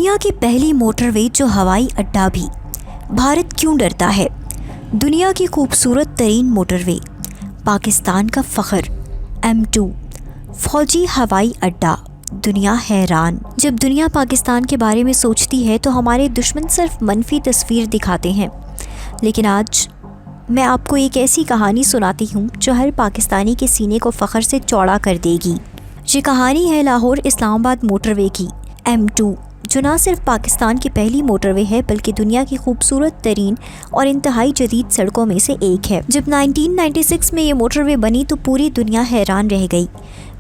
دنیا کی پہلی موٹر وے جو ہوائی اڈا بھی، بھارت کیوں ڈرتا ہے؟ دنیا کی خوبصورت ترین موٹر وے، پاکستان کا فخر، M2 فوجی ہوائی اڈا، دنیا حیران۔ جب دنیا پاکستان کے بارے میں سوچتی ہے تو ہمارے دشمن صرف منفی تصویر دکھاتے ہیں، لیکن آج میں آپ کو ایک ایسی کہانی سناتی ہوں جو ہر پاکستانی کے سینے کو فخر سے چوڑا کر دے گی۔ یہ کہانی ہے لاہور اسلام آباد موٹر وے کی، M2، جو نہ صرف پاکستان کی پہلی موٹر وے ہے بلکہ دنیا کی خوبصورت ترین اور انتہائی جدید سڑکوں میں سے ایک ہے۔ جب 1996 میں یہ موٹر وے بنی تو پوری دنیا حیران رہ گئی۔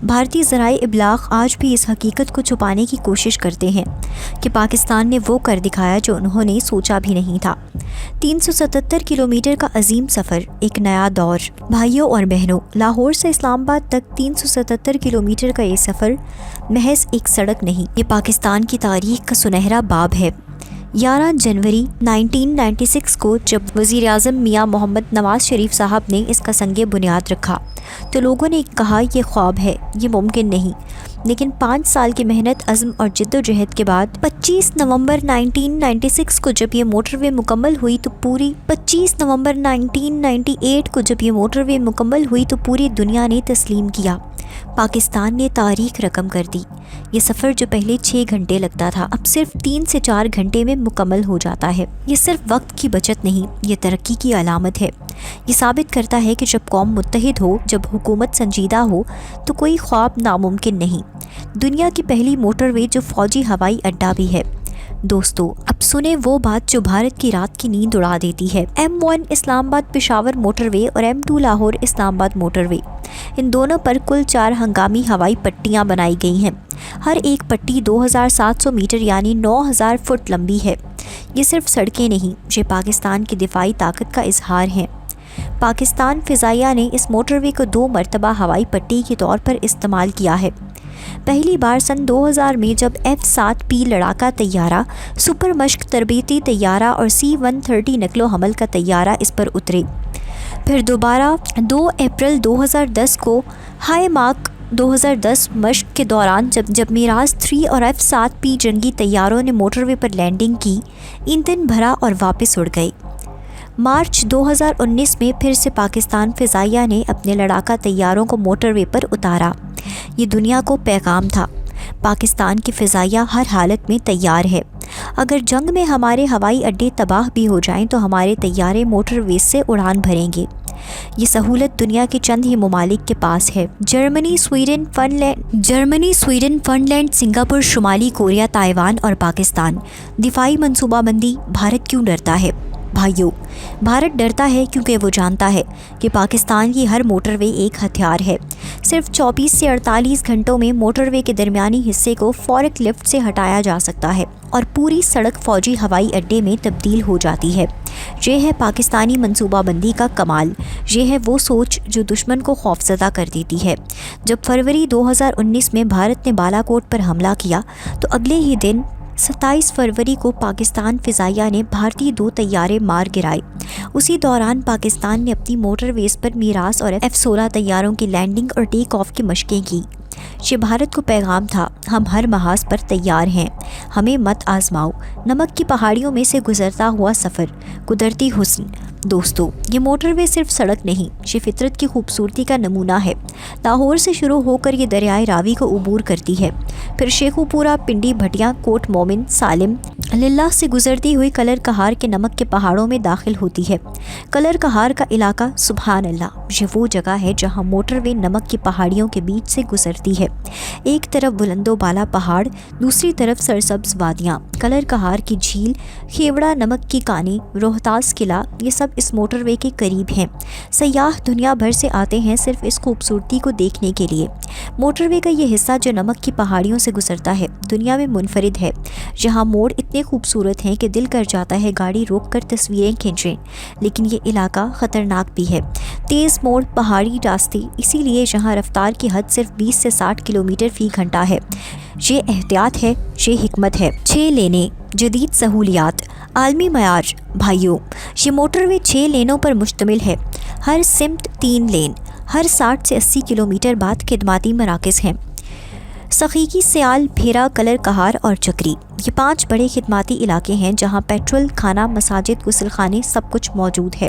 بھارتی ذرائع ابلاغ آج بھی اس حقیقت کو چھپانے کی کوشش کرتے ہیں کہ پاکستان نے وہ کر دکھایا جو انہوں نے سوچا بھی نہیں تھا۔ 377 کلومیٹر کا عظیم سفر، ایک نیا دور۔ بھائیوں اور بہنوں، لاہور سے اسلام آباد تک 377 کلومیٹر کا یہ سفر محض ایک سڑک نہیں، یہ پاکستان کی تاریخ کا سنہرا باب ہے۔ 11 جنوری 1996 کو جب وزیر اعظم میاں محمد نواز شریف صاحب نے اس کا سنگ بنیاد رکھا تو لوگوں نے کہا یہ خواب ہے، یہ ممکن نہیں، لیکن 5 سال کی محنت، عزم اور جد و جہد کے بعد 25 نومبر 1996 کو جب یہ موٹر وے مکمل ہوئی تو پوری 25 نومبر 1998 کو جب یہ موٹر وے مکمل ہوئی تو پوری دنیا نے تسلیم کیا۔ پاکستان نے تاریخ رقم کر دی۔ یہ سفر جو پہلے 6 گھنٹے لگتا تھا اب صرف 3 سے 4 گھنٹے میں مکمل ہو جاتا ہے۔ یہ صرف وقت کی بچت نہیں، یہ ترقی کی علامت ہے۔ یہ ثابت کرتا ہے کہ جب قوم متحد ہو، جب حکومت سنجیدہ ہو تو کوئی خواب ناممکن نہیں۔ دنیا کی پہلی موٹر وے جو فوجی ہوائی اڈا بھی ہے۔ دوستو، اب سنیں وہ بات جو بھارت کی رات کی نیند اڑا دیتی ہے۔ M1 اسلام آباد پشاور موٹر وے اور M2 لاہور اسلام آباد موٹر وے، ان دونوں پر کل 4 ہنگامی ہوائی پٹیاں بنائی گئی ہیں۔ ہر ایک پٹی 2700 میٹر یعنی 9000 فٹ لمبی ہے۔ یہ صرف سڑکیں نہیں، یہ پاکستان کی دفاعی طاقت کا اظہار ہیں۔ پاکستان فضائیہ نے اس موٹر وے کو 2 مرتبہ ہوائی پٹی کے طور پر استعمال کیا ہے۔ پہلی بار سن 2000 میں جب F-7P لڑاکا طیارہ، سپر مشق تربیتی طیارہ اور C-130 نقل و حمل کا طیارہ اس پر اترے۔ پھر دوبارہ 2 اپریل 2010 کو ہائی مارک 2010 مشق کے دوران جب میراج 3 اور F-7P جنگی طیاروں نے موٹر وے پر لینڈنگ کی، ایندھن بھرا اور واپس اڑ گئے۔ مارچ 2019 میں پھر سے پاکستان فضائیہ نے اپنے لڑاکا طیاروں کو موٹر وے پر اتارا۔ یہ دنیا کو پیغام تھا، پاکستان کی فضائیہ ہر حالت میں تیار ہے۔ اگر جنگ میں ہمارے ہوائی اڈے تباہ بھی ہو جائیں تو ہمارے طیارے موٹر وے سے اڑان بھریں گے۔ یہ سہولت دنیا کے چند ہی ممالک کے پاس ہے۔ Germany, Sweden, Finland, Singapore, شمالی کوریا، تائیوان اور پاکستان۔ دفاعی منصوبہ بندی۔ بھارت کیوں ڈرتا ہے؟ بھائیو، بھارت ڈرتا ہے کیونکہ وہ جانتا ہے کہ پاکستان کی ہر موٹر وے ایک ہتھیار ہے۔ صرف 24 سے 48 گھنٹوں میں موٹر وے کے درمیانی حصے کو فورک لفٹ سے ہٹایا جا سکتا ہے اور پوری سڑک فوجی ہوائی اڈے میں تبدیل ہو جاتی ہے۔ یہ ہے پاکستانی منصوبہ بندی کا کمال، یہ ہے وہ سوچ جو دشمن کو خوفزدہ کر دیتی ہے۔ جب فروری 2019 میں بھارت نے بالا کوٹ پر حملہ کیا تو اگلے ہی دن 27 فروری کو پاکستان فضائیہ نے بھارتی 2 طیارے مار گرائے۔ اسی دوران پاکستان نے اپنی موٹر ویز پر میراث اور F-16 طیاروں کی لینڈنگ اور ٹیک آف کی مشقیں کی۔ یہ بھارت کو پیغام تھا، ہم ہر محاذ پر تیار ہیں، ہمیں مت آزماؤ۔ نمک کی پہاڑیوں میں سے گزرتا ہوا سفر، قدرتی حسن۔ دوستو، یہ موٹر وے صرف سڑک نہیں، یہ فطرت کی خوبصورتی کا نمونہ ہے۔ لاہور سے شروع ہو کر یہ دریائے راوی کو عبور کرتی ہے، پھر شیخو پورہ، پنڈی، بھٹیاں، کوٹ مومن، سالم، للہ سے گزرتی ہوئی کلر کہار کے نمک کے پہاڑوں میں داخل ہوتی ہے۔ کلر کہار کا علاقہ، سبحان اللہ، یہ وہ جگہ ہے جہاں موٹر وے نمک کی پہاڑیوں کے بیچ سے گزرتی ہے۔ ایک طرف بلند و بالا پہاڑ، دوسری طرف سرسبز وادیاں، کلر کہار کی جھیل، کھیوڑا نمک کی کانی، روہتاس قلعہ، یہ سب اس موٹر وے کے قریب ہیں۔ سیاح دنیا بھر سے آتے ہیں صرف اس خوبصورتی کو دیکھنے کے لیے۔ موٹر وے کا یہ حصہ جو نمک کی پہاڑیوں سے گزرتا ہے دنیا میں منفرد ہے۔ یہاں موڑ اتنے خوبصورت ہیں کہ دل کر جاتا ہے گاڑی روک کر تصویریں کھینچیں، لیکن یہ علاقہ خطرناک بھی ہے۔ تیز موڑ، پہاڑی راستے، اسی لیے یہاں رفتار کی حد صرف 20 سے 60 کلومیٹر فی گھنٹہ ہے۔ یہ احتیاط ہے، یہ حکمت ہے۔ 6 لینے، جدید سہولیات، عالمی معیار۔ بھائیوں، یہ موٹر وے 6 لینوں پر مشتمل ہے، ہر سمت 3 لین، ہر 60 سے 80 کلومیٹر بعد خدماتی مراکز ہیں۔ سخیکی، سیال، بھیرا، کلر کہار اور چکری۔ یہ 5 بڑے خدماتی علاقے ہیں جہاں پیٹرول، کھانا، مساجد، غسل خانے سب کچھ موجود ہے،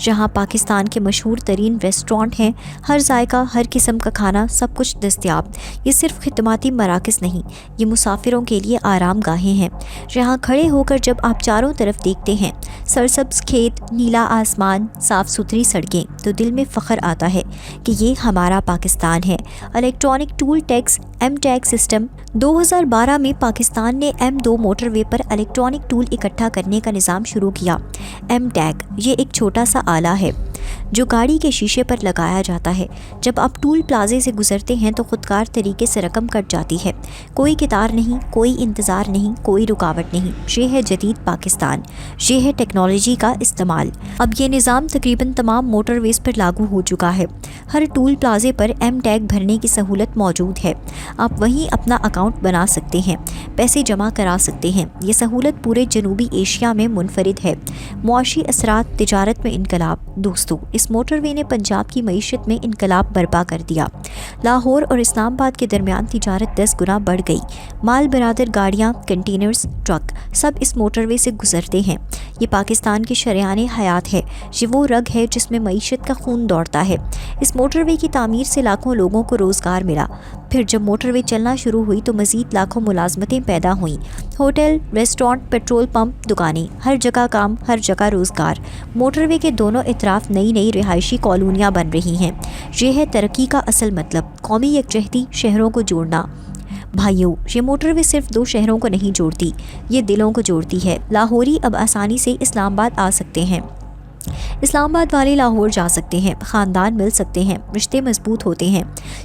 جہاں پاکستان کے مشہور ترین ریسٹورانٹ ہیں، ہر ذائقہ، ہر قسم کا کھانا سب کچھ دستیاب۔ یہ صرف خدماتی مراکز نہیں، یہ مسافروں کے لیے آرام گاہیں ہیں، جہاں کھڑے ہو کر جب آپ چاروں طرف دیکھتے ہیں، سرسبز کھیت، نیلا آسمان، صاف ستھری سڑکیں، تو دل میں فخر آتا ہے کہ یہ ہمارا پاکستان ہے۔ Electronic toll tax M tag system 2012 میں پاکستان نے M2 موٹر وے پر الیکٹرانک ٹول اکٹھا کرنے کا نظام شروع کیا۔ ایم ٹیگ یہ ایک چھوٹا سا آلہ ہے جو گاڑی کے شیشے پر لگایا جاتا ہے۔ جب آپ ٹول پلازے سے گزرتے ہیں تو خودکار طریقے سے رقم کٹ جاتی ہے، کوئی قطار نہیں، کوئی انتظار نہیں، کوئی رکاوٹ نہیں۔ یہ ہے جدید پاکستان، یہ ہے ٹیکنالوجی کا استعمال۔ اب یہ نظام تقریباً تمام موٹر ویز پر لاگو ہو چکا ہے۔ ہر ٹول پلازے پر ایم ٹیگ بھرنے کی سہولت موجود ہے۔ آپ وہیں اپنا اکاؤنٹ بنا سکتے ہیں، پیسے جمع کرا سکتے ہیں۔ یہ سہولت پورے جنوبی ایشیا میں منفرد ہے۔ معاشی اثرات، تجارت میں انقلاب۔ دوستو، اس موٹر وے نے پنجاب کی معیشت میں انقلاب برپا کر دیا۔ لاہور اور اسلام آباد کے درمیان تجارت 10 گنا بڑھ گئی۔ مال بردار گاڑیاں، کنٹینرز، ٹرک سب اس موٹر وے سے گزرتے ہیں۔ یہ پاکستان کی شریان حیات ہے، یہ وہ رگ ہے جس میں معیشت کا خون دوڑتا ہے۔ اس موٹر وے کی تعمیر سے لاکھوں لوگوں کو روزگار ملا۔ پھر جب موٹر وے چلنا شروع ہوئی تو مزید لاکھوں ملازمتیں پیدا ہوئیں۔ ہوٹل، ریسٹورانٹ، پیٹرول پمپ، دکانیں، ہر جگہ کام، ہر جگہ روزگار۔ موٹر وے کے دونوں اطراف نئی نئی رہائشی کالونیاں بن رہی ہیں۔ یہ ہے ترقی کا اصل مطلب، قومی یکجہتی، شہروں کو جوڑنا۔ بھائیوں، یہ موٹر وے صرف 2 شہروں کو نہیں جوڑتی، یہ دلوں کو جوڑتی ہے۔ لاہوری اب آسانی سے اسلام آباد آ سکتے ہیں، اسلام آباد والے لاہور جا سکتے ہیں، خاندان مل سکتے ہیں، رشتے مضبوط ہوتے ہیں۔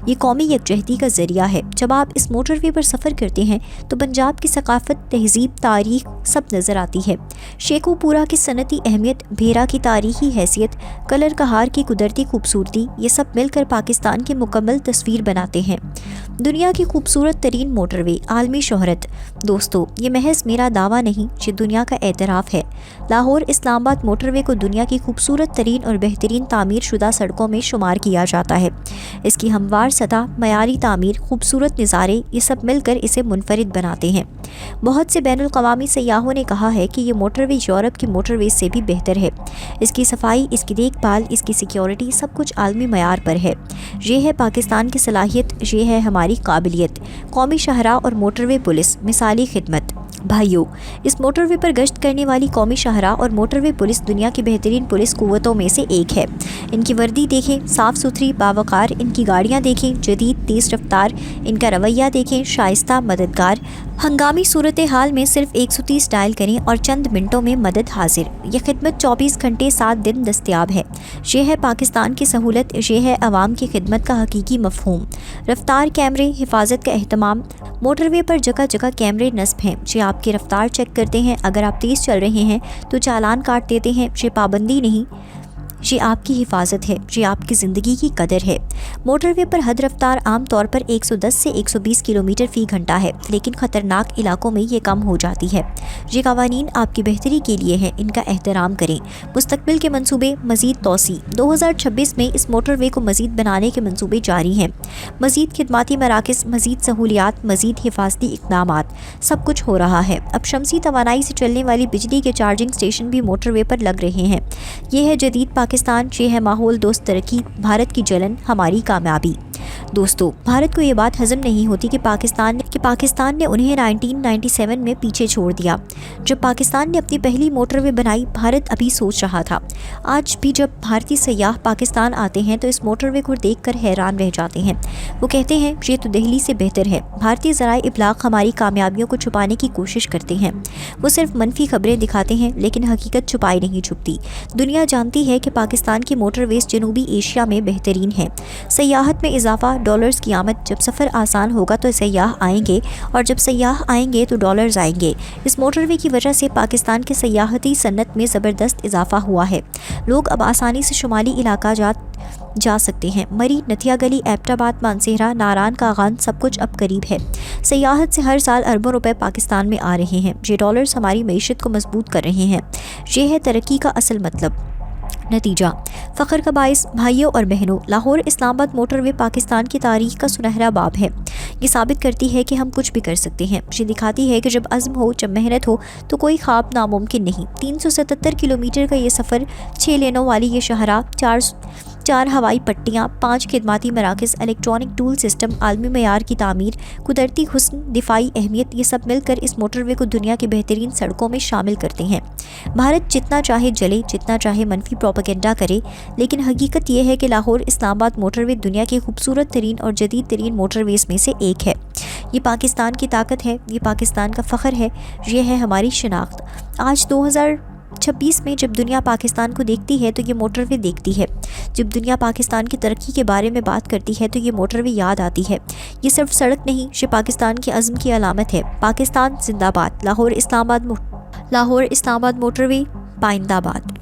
یہ قومی یکجہتی کا ذریعہ ہے۔ جب آپ اس موٹر وے پر سفر کرتے ہیں تو پنجاب کی ثقافت، تہذیب، تاریخ سب نظر آتی ہے۔ شیخو پورہ کی صنعتی اہمیت، بھیرا کی تاریخی حیثیت، کلر کہار کی قدرتی خوبصورتی، یہ سب مل کر پاکستان کی مکمل تصویر بناتے ہیں۔ دنیا کی خوبصورت ترین موٹر وے، عالمی شہرت۔ دوستو، یہ محض میرا دعویٰ نہیں، یہ دنیا کا اعتراف ہے۔ لاہور اسلام آباد موٹر وے کو دنیا کی خوبصورت ترین اور بہترین تعمیر شدہ سڑکوں میں شمار کیا جاتا ہے۔ اس کی ہموار سطح، معیاری تعمیر، خوبصورت نظارے، یہ سب مل کر اسے منفرد بناتے ہیں۔ بہت سے بین الاقوامی سیاحوں نے کہا ہے کہ یہ موٹر وے یورپ کی موٹر ویز سے بھی بہتر ہے۔ اس کی صفائی، اس کی دیکھ بھال، اس کی سیکیورٹی سب کچھ عالمی معیار پر ہے۔ یہ ہے پاکستان کی صلاحیت، یہ ہے ہماری قابلیت۔ قومی شاہراہ اور موٹر وے پولیس، مثالی خدمت۔ بھائیوں، اس موٹر وے پر گشت کرنے والی قومی شاہراہ اور موٹر وے پولیس دنیا کی بہترین پولیس قوتوں میں سے ایک ہے۔ ان کی وردی دیکھیں، صاف ستھری، باوقار، ان کی گاڑیاں دیکھیں، جدید، تیز رفتار، ان کا رویہ دیکھیں، شائستہ، مددگار۔ ہنگامی صورتحال میں صرف 130 ڈائل کریں اور چند منٹوں میں مدد حاضر۔ یہ خدمت 24 گھنٹے 7 دن دستیاب ہے۔ یہ ہے پاکستان کی سہولت، یہ ہے عوام کی خدمت کا حقیقی مفہوم۔ رفتار کیمرے، حفاظت کا اہتمام۔ موٹر وے پر جگہ جگہ کیمرے نصب ہیں، یہ آپ کی رفتار چیک کرتے ہیں۔ اگر آپ تیز چل رہے ہیں تو چالان کاٹ دیتے ہیں۔ یہ پابندی نہیں، یہ آپ کی حفاظت ہے، یہ آپ کی زندگی کی قدر ہے۔ موٹر وے پر حد رفتار عام طور پر 110 سے 120 کلومیٹر فی گھنٹہ ہے، لیکن خطرناک علاقوں میں یہ کم ہو جاتی ہے۔ یہ قوانین آپ کی بہتری کے لیے ہیں، ان کا احترام کریں۔ مستقبل کے منصوبے، مزید توسیع۔ 2026 میں اس موٹر وے کو مزید بنانے کے منصوبے جاری ہیں۔ مزید خدماتی مراکز، مزید سہولیات، مزید حفاظتی اقدامات، سب کچھ ہو رہا ہے۔ اب شمسی توانائی سے چلنے والی بجلی کے چارجنگ اسٹیشن بھی موٹر وے پر لگ رہے ہیں۔ یہ ہے جدید پاکستان، یہ ہے ماحول دوست ترقی، بھارت کی جلن، ہماری کامیابی۔ دوستو، بھارت کو یہ بات ہضم نہیں ہوتی کہ پاکستان نے انہیں 1997 میں پیچھے چھوڑ دیا۔ جب پاکستان نے اپنی پہلی موٹر وے بنائی، بھارت ابھی سوچ رہا تھا۔ آج بھی جب بھارتی سیاح پاکستان آتے ہیں تو اس موٹر وے کو دیکھ کر حیران رہ جاتے ہیں۔ وہ کہتے ہیں یہ تو دہلی سے بہتر ہے۔ بھارتی ذرائع ابلاغ ہماری کامیابیوں کو چھپانے کی کوشش کرتے ہیں۔ وہ صرف منفی خبریں دکھاتے ہیں، لیکن حقیقت چھپائی نہیں چھپتی۔ دنیا جانتی ہے کہ پاکستان کی موٹر ویز جنوبی ایشیا میں بہترین ہے۔ سیاحت میں اضافہ، ڈالرز کی آمد۔ جب سفر آسان ہوگا تو سیاح آئیں گے، اور جب سیاح آئیں گے تو ڈالرز آئیں گے۔ اس موٹر وے کی وجہ سے پاکستان کے سیاحتی صنعت میں زبردست اضافہ ہوا ہے۔ لوگ اب آسانی سے شمالی علاقہ جا سکتے ہیں۔ مری، نتھیا گلی، ایبٹ آباد، مانسہرہ، ناران کاغان سب کچھ اب قریب ہے۔ سیاحت سے ہر سال اربوں روپے پاکستان میں آ رہے ہیں۔ یہ ڈالرز ہماری معیشت کو مضبوط کر رہے ہیں۔ یہ ہے ترقی کا اصل مطلب۔ نتیجہ فخر کا باعث بھائیوں اور بہنوں، لاہور اسلام آباد موٹر وے پاکستان کی تاریخ کا سنہرا باب ہے۔ یہ ثابت کرتی ہے کہ ہم کچھ بھی کر سکتے ہیں۔ یہ دکھاتی ہے کہ جب عزم ہو، جب محنت ہو تو کوئی خواب ناممکن نہیں۔ 377 کلومیٹر کا یہ سفر، 6 لینوں والی یہ شاہراہ، 4 ہوائی پٹیاں، 5 خدماتی مراکز، الیکٹرانک ٹول سسٹم، عالمی معیار کی تعمیر، قدرتی حسن، دفاعی اہمیت، یہ سب مل کر اس موٹر وے کو دنیا کی بہترین سڑکوں میں شامل کرتے ہیں۔ بھارت جتنا چاہے جلے، جتنا چاہے منفی پروپیگنڈا کرے، لیکن حقیقت یہ ہے کہ لاہور اسلام آباد موٹر وے دنیا کے خوبصورت ترین اور جدید ترین موٹر ویز میں سے ایک ہے۔ یہ پاکستان کی طاقت ہے، یہ پاکستان کا فخر ہے، یہ ہے ہماری شناخت۔ آج 2026 میں جب دنیا پاکستان کو دیکھتی ہے تو یہ موٹر وے دیکھتی ہے۔ جب دنیا پاکستان کی ترقی کے بارے میں بات کرتی ہے تو یہ موٹر وے یاد آتی ہے۔ یہ صرف سڑک نہیں، یہ پاکستان کے عزم کی علامت ہے۔ پاکستان زندہ باد۔ لاہور اسلام آباد موٹر وے پائندہ باد۔